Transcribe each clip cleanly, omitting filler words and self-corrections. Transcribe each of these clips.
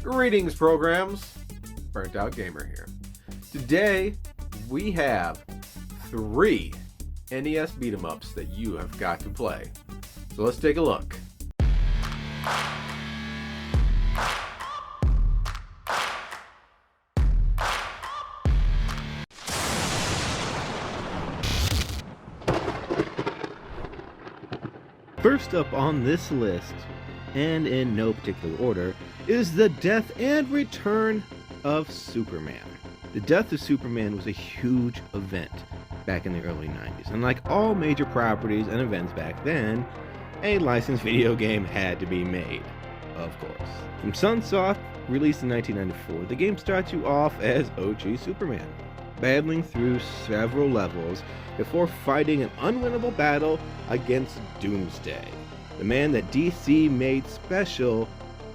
Greetings, programs. Burnt Out Gamer here. Today, we have 3 NES beat-em-ups that you have got to play. So let's take a look. First up on this list, and in no particular order, is the death and return of Superman. The death of Superman was a huge event back in the early 90s, and like all major properties and events back then, a licensed video game had to be made, of course. From Sunsoft, released in 1994, the game starts you off as OG Superman, battling through several levels before fighting an unwinnable battle against Doomsday, the man that DC made special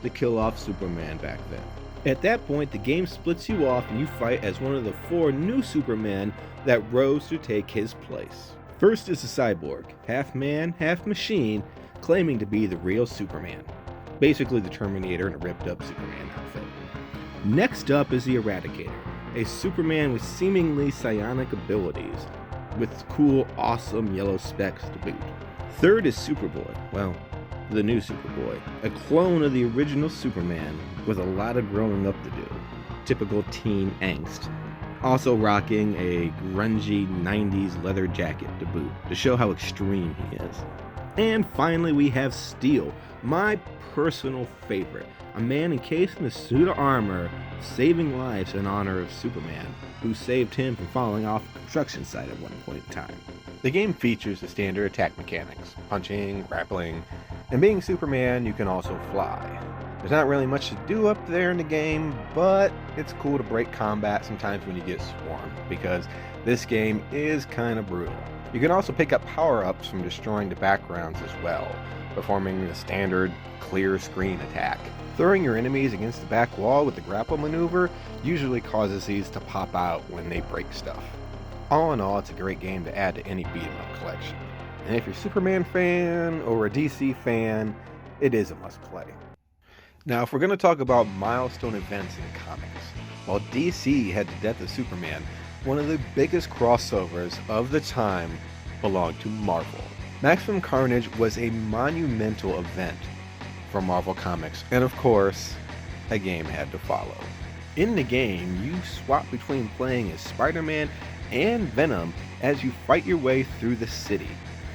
to kill off Superman back then. At that point, the game splits you off and you fight as one of the 4 new Supermen that rose to take his place. First is the Cyborg, half man, half machine, claiming to be the real Superman. Basically the Terminator in a ripped up Superman outfit. Next up is the Eradicator, a Superman with seemingly psionic abilities, with cool, awesome yellow specks to boot. Third is Superboy, well, the new Superboy, a clone of the original Superman with a lot of growing up to do. Typical teen angst. Also rocking a grungy 90s leather jacket to boot, to show how extreme he is. And finally we have Steel, my personal favorite, a man encased in a suit of armor, saving lives in honor of Superman, who saved him from falling off a construction site at one point in time. The game features the standard attack mechanics, punching, grappling, and being Superman, you can also fly. There's not really much to do up there in the game, but it's cool to break combat sometimes when you get swarmed, because this game is kind of brutal. You can also pick up power-ups from destroying the backgrounds as well, performing the standard clear screen attack. Throwing your enemies against the back wall with the grapple maneuver usually causes these to pop out when they break stuff. All in all, it's a great game to add to any beat-em-up collection. And if you're a Superman fan or a DC fan, it is a must-play. Now, if we're going to talk about milestone events in comics, while DC had the death of Superman, one of the biggest crossovers of the time belonged to Marvel. Maximum Carnage was a monumental event for Marvel Comics, and of course, a game had to follow. In the game, you swap between playing as Spider-Man and Venom as you fight your way through the city,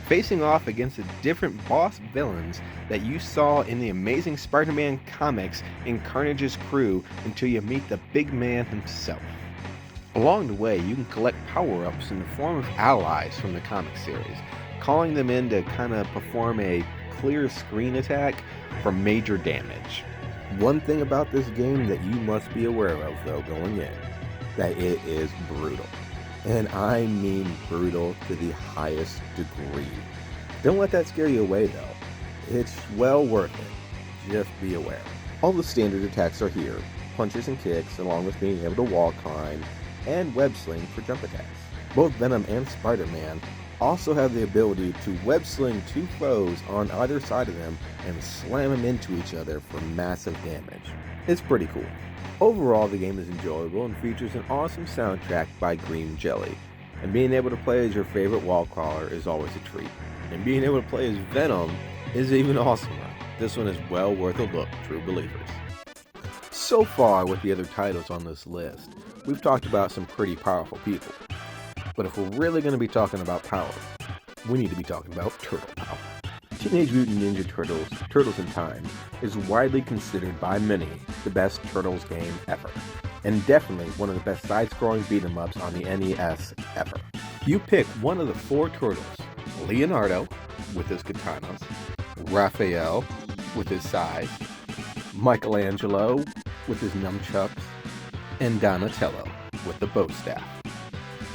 facing off against the different boss villains that you saw in the Amazing Spider-Man comics in Carnage's crew until you meet the big man himself. Along the way, you can collect power-ups in the form of allies from the comic series, calling them in to kind of perform a clear screen attack for major damage. One thing about this game that you must be aware of, though, going in, that it is brutal. And I mean brutal to the highest degree. Don't let that scare you away, though. It's well worth it. Just be aware. All the standard attacks are here, punches and kicks, along with being able to wall climb, and web sling for jump attacks. Both Venom and Spider-Man also have the ability to web sling 2 foes on either side of them and slam them into each other for massive damage. It's pretty cool. Overall, the game is enjoyable and features an awesome soundtrack by Green Jelly, and being able to play as your favorite wall crawler is always a treat. And being able to play as Venom is even awesomer. This one is well worth a look, true believers. So far with the other titles on this list, we've talked about some pretty powerful people. But if we're really going to be talking about power, we need to be talking about turtle power. Teenage Mutant Ninja Turtles, Turtles in Time, is widely considered by many the best Turtles game ever, and definitely one of the best side-scrolling beat-em-ups on the NES ever. You pick one of the 4 Turtles, Leonardo with his katanas, Raphael with his sais, Michelangelo with his nunchucks, and Donatello with the bow staff.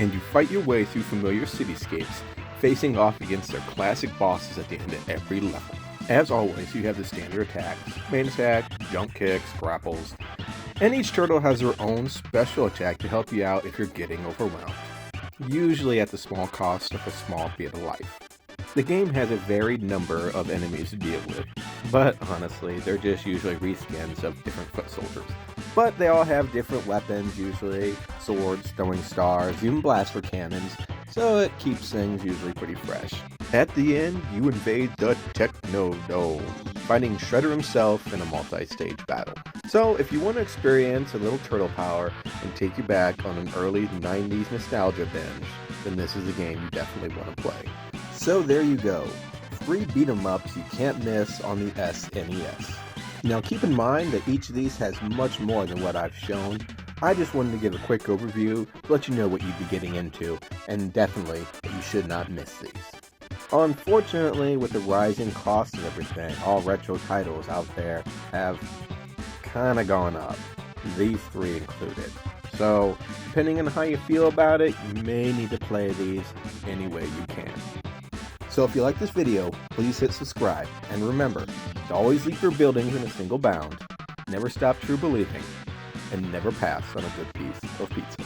And you fight your way through familiar cityscapes, facing off against their classic bosses at the end of every level. As always, you have the standard attacks, main attack, jump kicks, grapples, and each turtle has their own special attack to help you out if you're getting overwhelmed, usually at the small cost of a small bit of life. The game has a varied number of enemies to deal with, but honestly, they're just usually reskins of different foot soldiers. But they all have different weapons, usually swords, throwing stars, even blaster cannons, so it keeps things usually pretty fresh. At the end, you invade the Technodome, fighting Shredder himself in a multi-stage battle. So if you want to experience a little turtle power and take you back on an early 90s nostalgia binge, then this is a game you definitely want to play. So there you go, 3 beat-em-ups you can't miss on the SNES. Now keep in mind that each of these has much more than what I've shown. I just wanted to give a quick overview to let you know what you'd be getting into, and definitely that you should not miss these. Unfortunately, with the rising cost and everything, all retro titles out there have kind of gone up, these 3 included. So, depending on how you feel about it, you may need to play these any way you can. So if you like this video, please hit subscribe, and remember to always leap your buildings in a single bound, never stop true believing, and never pass on a good piece of pizza.